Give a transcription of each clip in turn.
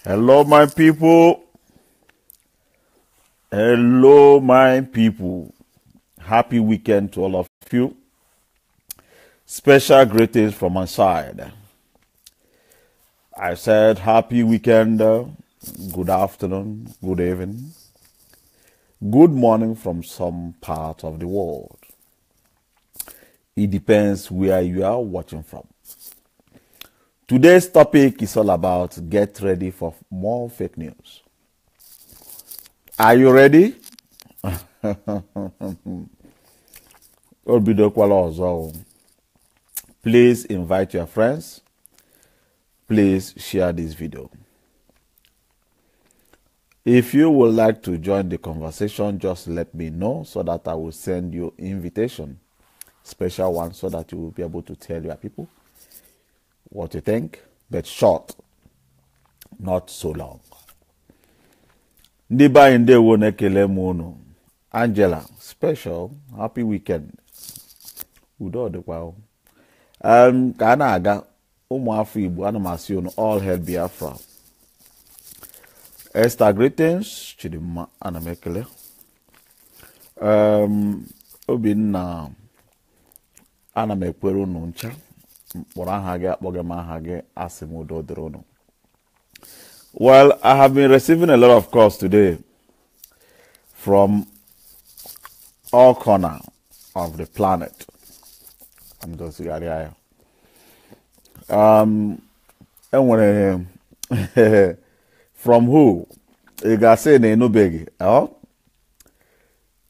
Hello, my people. Hello, my people. Happy weekend to all of you. Special greetings from my side. I said happy weekend, good afternoon, good evening, good morning from some part of the world. It depends where you are watching from. Today's topic is all about get ready for more fake news. Are you ready? Please invite your friends. Please share this video. If you would like to join the conversation, just let me know so that I will send you invitation, special one, so that you will be able to tell your people what you think, but short, not so long. Ndiba inde wone kele mono. Angela, special, happy weekend. Udo de kwao. Kana aga ụmụ afọ Igbo ana m asị unu all hail Biafra. Esther, greetings. Chidimma ana m ekele. Obinna ana m ekwere unu ncha. Mkpọrọ aha gị akpọghị m aha gị asị m udo dịrị unu. Well, I have been receiving a lot of calls today from all corners of the planet. I'm just here. From who? You guys say they no big. Oh,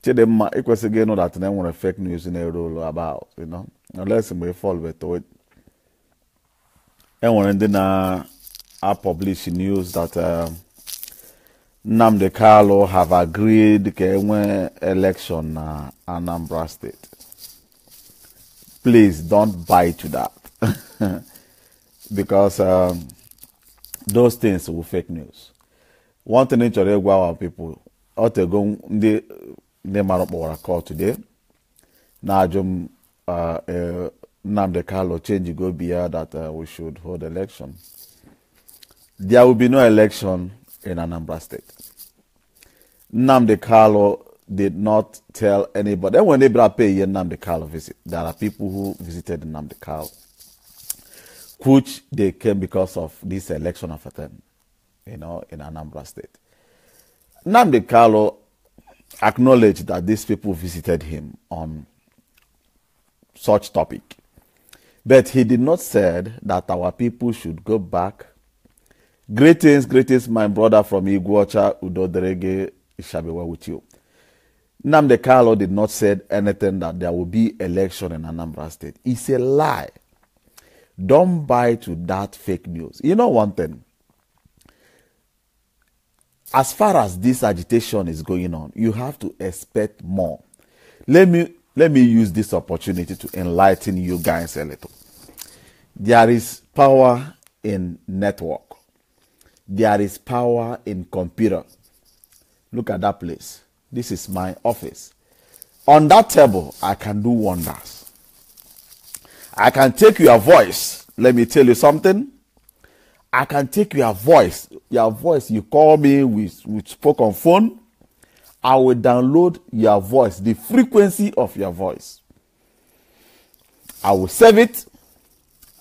Chidemma, it was again know that they want fake news in a rule about, you know, unless we fall to it. And then I publish news that Nnamdi Kanu have agreed to win election in Anambra State. Please don't buy to that. Because those things will fake news. One thing in our people, ought go the Marok call today. Now, Nnamdi Kanu change go beyond that we should hold election. There will be no election in Anambra State. Nnamdi Kanu did not tell anybody. And when they pay Nnamdi Kanu visit, there are people who visited Nnamdi Kanu, which they came because of this election of attempt, you know, in Anambra State. Nnamdi Kanu acknowledged that these people visited him on such topic. But he did not say that our people should go back. Greetings, my brother from Iguacha, Udoderege, it shall be well with you. Nnamdi Kanu did not say anything that there will be election in Anambra State. It's a lie. Don't buy to that fake news. You know one thing? As far as this agitation is going on, you have to expect more. Let me use this opportunity to enlighten you guys a little. There is power in network. There is power in computer. Look at that place. This is my office. On that table, I can do wonders. I can take your voice. Let me tell you something. I can take your voice. Your voice, you call me, we spoke on phone. I will download your voice, the frequency of your voice. I will save it.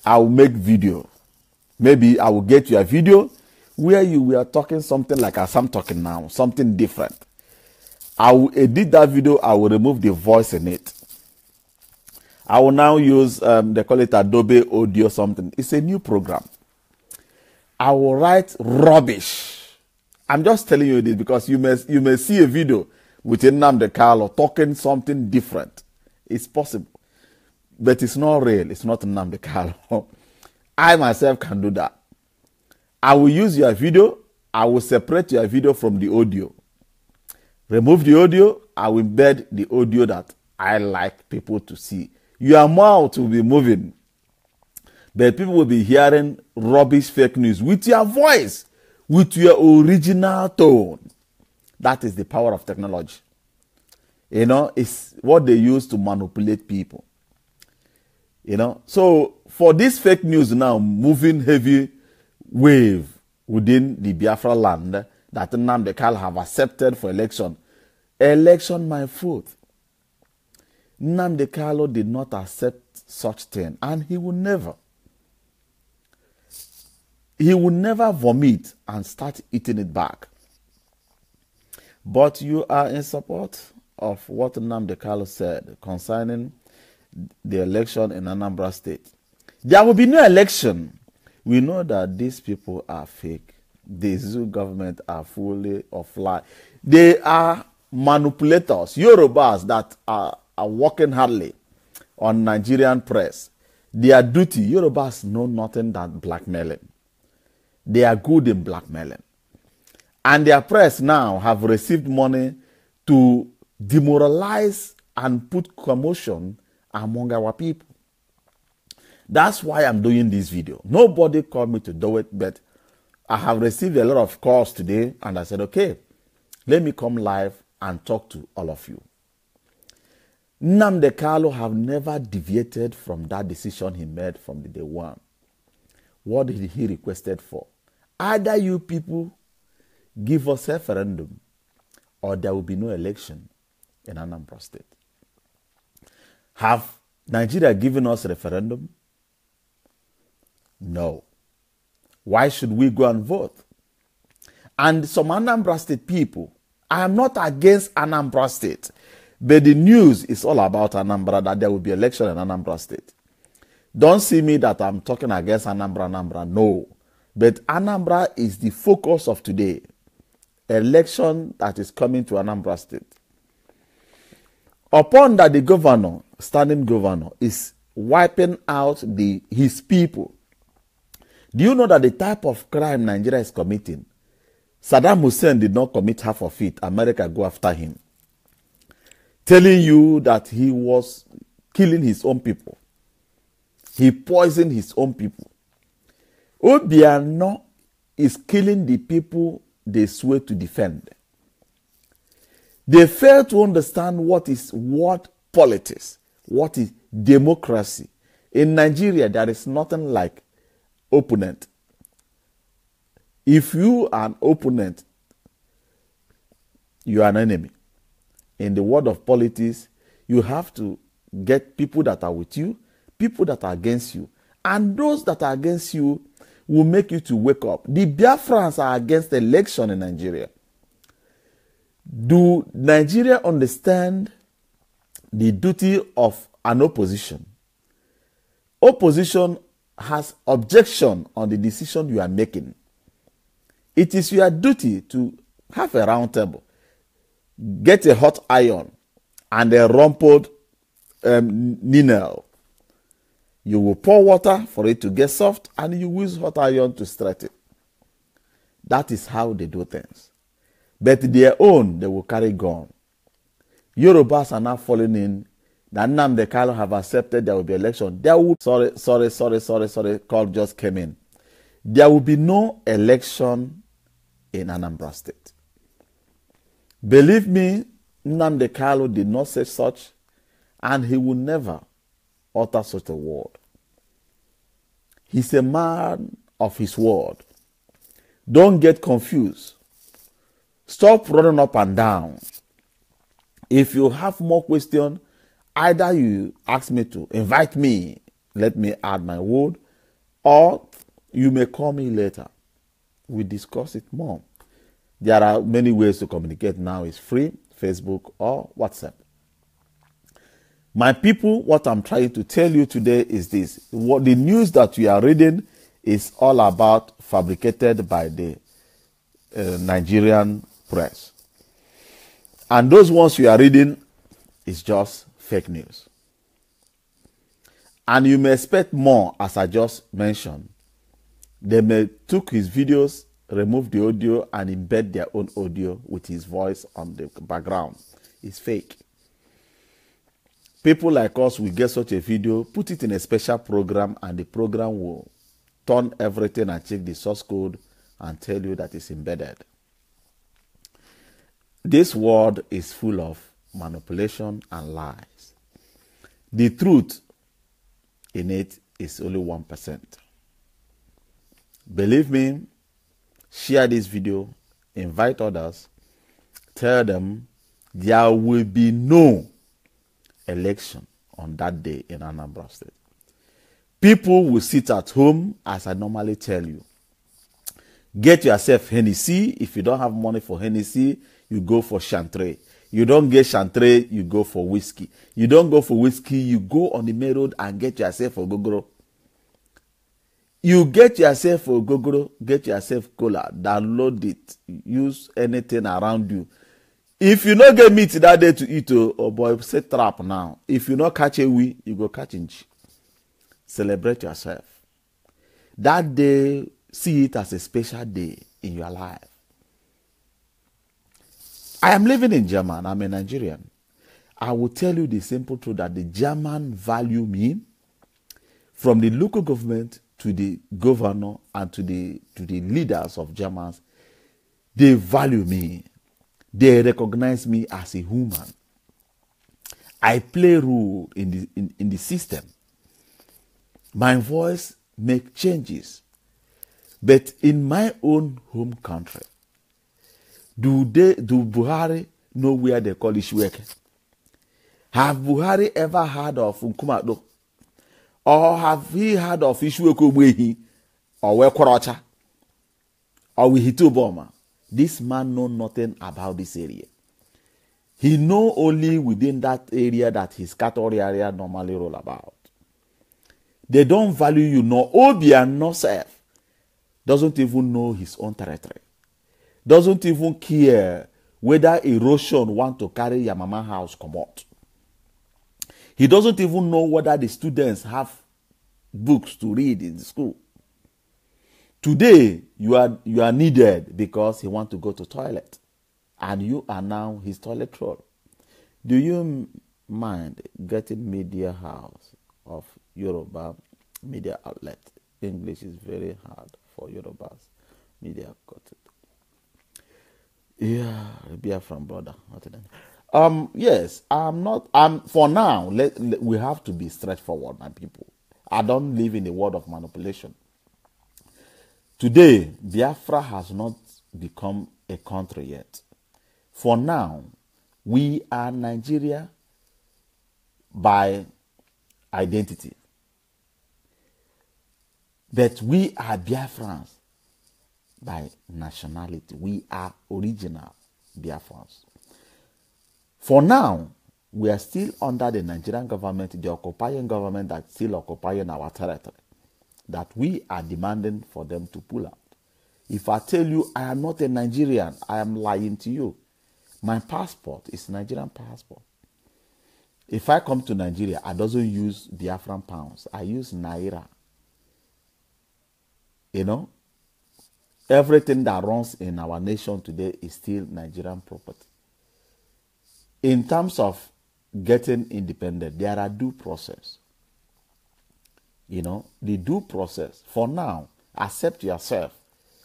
I will make video. Maybe I will get your video where you were talking something like as I'm talking now, something different. I will edit that video. I will remove the voice in it. I will now use, they call it Adobe Audio something. It's a new program. I will write rubbish. I'm just telling you this because you may see a video with Nnamdi Kanu talking something different. It's possible. But it's not real. It's not Nnamdi Kanu. I myself can do that. I will use your video. I will separate your video from the audio. Remove the audio. I will embed the audio that I like people to see. Your mouth will be moving. But people will be hearing rubbish fake news with your voice, with your original tone. That is the power of technology. You know, it's what they use to manipulate people. You know, so for this fake news now moving heavy wave within the Biafra land that Nnamdi Kanu have accepted for election. Election, my foot. Nnamdi Kanu did not accept such thing, and he will never. He will never vomit and start eating it back. But you are in support of what Nnamdi Kanu said concerning the election in Anambra State. There will be no election. We know that these people are fake. The Zoo government are fully of lie. They are manipulators, Yorubas that are working hardly on Nigerian press. Their duty, Yorubas know nothing than blackmailing. They are good in blackmailing. And their press now have received money to demoralize and put commotion among our people. That's why I'm doing this video. Nobody called me to do it, but I have received a lot of calls today, and I said, okay, let me come live and talk to all of you. Nnamdi Kanu have never deviated from that decision he made from the day one. What did he requested for? Either you people give us a referendum, or there will be no election in Anambra State. Have Nigeria given us a referendum? No. Why should we go and vote? And some Anambra State people, I am not against Anambra State, but the news is all about Anambra, that there will be election in Anambra State. Don't see me that I'm talking against Anambra, no. But Anambra is the focus of today. Election that is coming to Anambra State. Upon that, the governor, standing governor, is wiping out his people. Do you know that the type of crime Nigeria is committing? Saddam Hussein did not commit half of it. America go after him. Telling you that he was killing his own people. He poisoned his own people. Obiano is killing the people they swear to defend. They fail to understand what is politics, what is democracy. In Nigeria, there is nothing like opponent. If you are an opponent, you are an enemy. In the world of politics, you have to get people that are with you, people that are against you. And those that are against you will make you to wake up. The Biafrans are against election in Nigeria. Do Nigeria understand the duty of an opposition? Opposition has objection on the decision you are making. It is your duty to have a round table, get a hot iron and a rumpled needle. You will pour water for it to get soft, and you use hot iron to stretch it. That is how they do things. But their own, they will carry gun. Yorubas are now falling in. That Nnamdi Kanu have accepted there will be election. There will, sorry, call just came in. There will be no election in Anambra State. Believe me, Nnamdi Kanu did not say such, and he will never utter such a word. He's a man of his word. Don't get confused. Stop running up and down. If you have more questions, either you ask me to invite me, let me add my word, or you may call me later. We discuss it more. There are many ways to communicate now. It's free, Facebook or WhatsApp. My people, what I'm trying to tell you today is this. What the news that we are reading is all about fabricated by the Nigerian press. And those ones we are reading is just fake news. And you may expect more, as I just mentioned. They may took his videos, remove the audio, and embed their own audio with his voice on the background. It's fake. People like us will get such a video, put it in a special program, and the program will turn everything and check the source code and tell you that it's embedded. This world is full of manipulation and lies. The truth in it is only 1%. Believe me, share this video, invite others, tell them there will be no election on that day in Anambra State. People will sit at home, as I normally tell you. Get yourself Hennessy. If you don't have money for Hennessy, you go for Chantre. You don't get Chantre, you go for whiskey. You don't go for whiskey, you go on the main road and get yourself a gogoro. You get yourself a gogoro, get yourself cola, download it, use anything around you. If you not get meat that day to eat, oh boy, say trap now. If you not catch a wee, you go catch inch. Celebrate yourself. That day, see it as a special day in your life. I am living in Germany. I'm a Nigerian. I will tell you the simple truth that the German value me, from the local government to the governor and to the leaders of Germans. They value me. They recognize me as a human. I play a role in the system. My voice make changes. But in my own home country, do Buhari know where they call Ishweke? Have Buhari ever heard of Nkumado? Or have he heard of Ishweke Wehi? Or Wekorocha? Or Wihitu Boma? This man know nothing about this area. He know only within that area that his cattle area normally roll about. They don't value you, nor Obia, nor self. Doesn't even know his own territory. Doesn't even care whether erosion want to carry your mama house come out. He doesn't even know whether the students have books to read in the school. Today, you are needed because he want to go to toilet. And you are now his toilet troll. Do you mind getting media house of Yoruba media outlet? English is very hard for Yoruba's media. Got it. Yeah, be from brother. Yes, for now, we have to be straightforward, my people. I don't live in a world of manipulation. Today, Biafra has not become a country yet. For now, we are Nigeria by identity. But we are Biafrans by nationality. We are original Biafrans. For now, we are still under the Nigerian government, the occupying government that's still occupying our territory, that we are demanding for them to pull out. If I tell you I am not a Nigerian, I am lying to you. My passport is Nigerian passport. If I come to Nigeria, I don't use Biafran pounds. I use Naira. You know, everything that runs in our nation today is still Nigerian property. In terms of getting independent, there are due process. You know, the due process. For now, accept yourself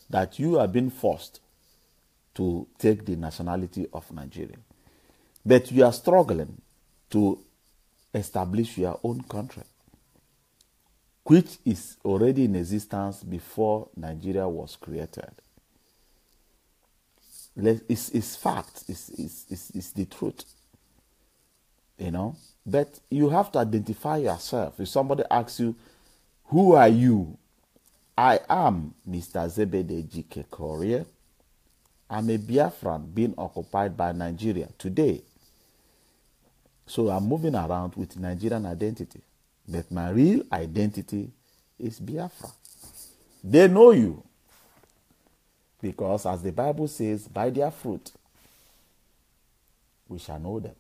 that you are being forced to take the nationality of Nigeria. But you are struggling to establish your own country, which is already in existence before Nigeria was created. It's fact. It's the truth. You know? But you have to identify yourself. If somebody asks you, who are you? I am Mr. Zebede Jike Korea. I'm a Biafran being occupied by Nigeria today. So I'm moving around with Nigerian identity. But my real identity is Biafra. They know you. Because as the Bible says, by their fruit, we shall know them.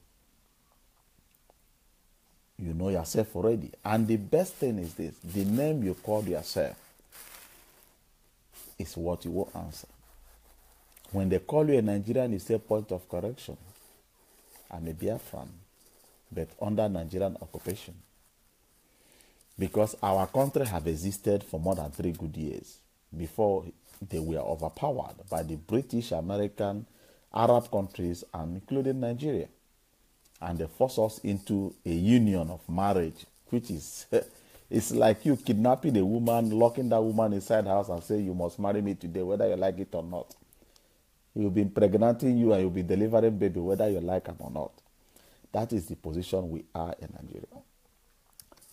You know yourself already. And the best thing is this. The name you call yourself is what you will answer. When they call you a Nigerian, you say point of correction. I'm a Biafran, but under Nigerian occupation. Because our country have existed for more than 3 good years before they were overpowered by the British, American, Arab countries, and including Nigeria. And they forced us into a union of marriage, which is It's like you kidnapping a woman, locking that woman inside the house and saying, you must marry me today, whether you like it or not. He'll be impregnating you and you'll be delivering baby, whether you like him or not. That is the position we are in Nigeria.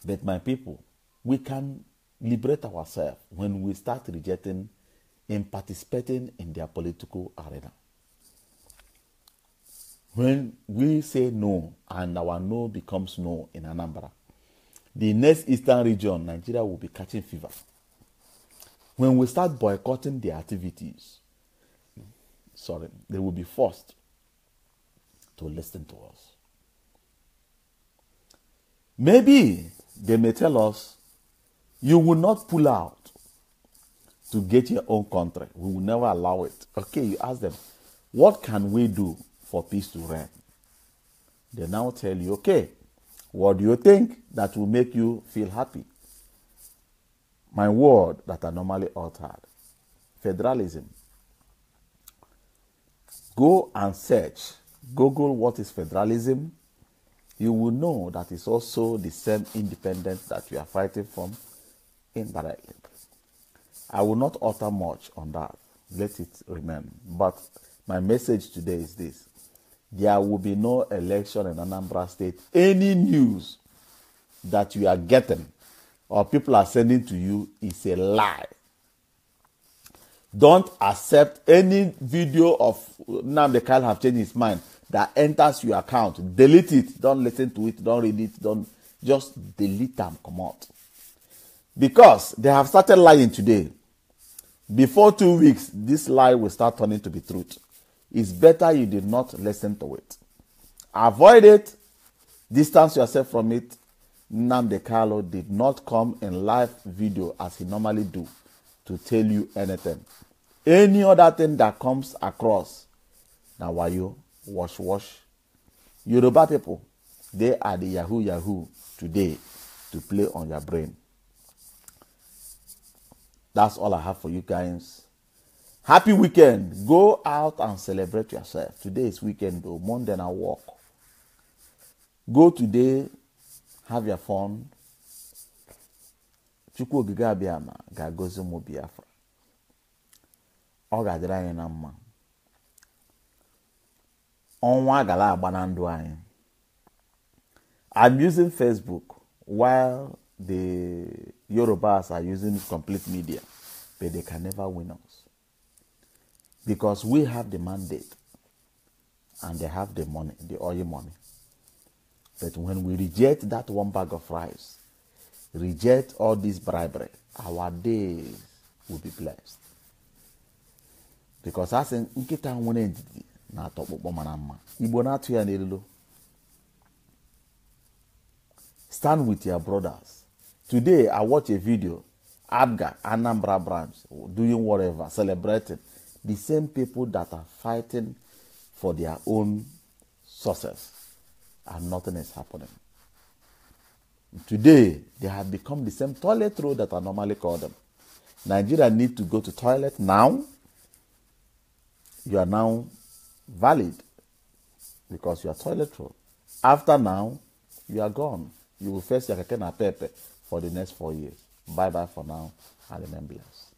But my people, we can liberate ourselves when we start rejecting and participating in their political arena. When we say no and our no becomes no in Anambra, the next eastern region, Nigeria, will be catching fever. When we start boycotting their activities, they will be forced to listen to us. Maybe they may tell us, you will not pull out to get your own country. We will never allow it. Okay, you ask them, what can we do for peace to reign? They now tell you, okay, what do you think that will make you feel happy? My word that are normally uttered, federalism. Go and search, Google what is federalism. You will know that it's also the same independence that we are fighting from indirectly. I will not utter much on that. Let it remain. But my message today is this. There will be no election in Anambra State. Any news that you are getting or people are sending to you is a lie. Don't accept any video of Nnamdi Kanu have changed his mind that enters your account. Delete it. Don't listen to it. Don't read it. Don't just delete them. Come out. Because they have started lying today. Before 2 weeks, this lie will start turning to be truth. It's better you did not listen to it. Avoid it. Distance yourself from it. Nnamdi Kanu did not come in live video as he normally do to tell you anything. Any other thing that comes across, now why you wash. Yoruba people, they are the Yahoo today to play on your brain. That's all I have for you guys. Happy weekend. Go out and celebrate yourself. Today is weekend though. Monday na work. Go today, have your fun. Chukwu Okike Abiama ga-agọzi ụmụ Biafra. Ọ ga-adịrị anyị na mma. Ọnwa agala agba na ndụ anyị. I'm using Facebook while the Yorubas are using complete media, but they can never win us. Because we have the mandate and they have the money, the oil money. But when we reject that one bag of rice, reject all this bribery, our days will be blessed. Because as in nkita nwere ndidi na atọkpụkpọ mara mma, Igbo na-atụ ya n'elu. Stand with your brothers. Today I watch a video, Abga, Anambra branch, doing whatever, celebrating. The same people that are fighting for their own success, and nothing is happening. Today, they have become the same toilet roll that I normally call them. Nigeria need to go to toilet now. You are now valid because you are toilet roll. After now, you are gone. You will face your keke na pepe for the next 4 years. Bye-bye for now, and remain blessed.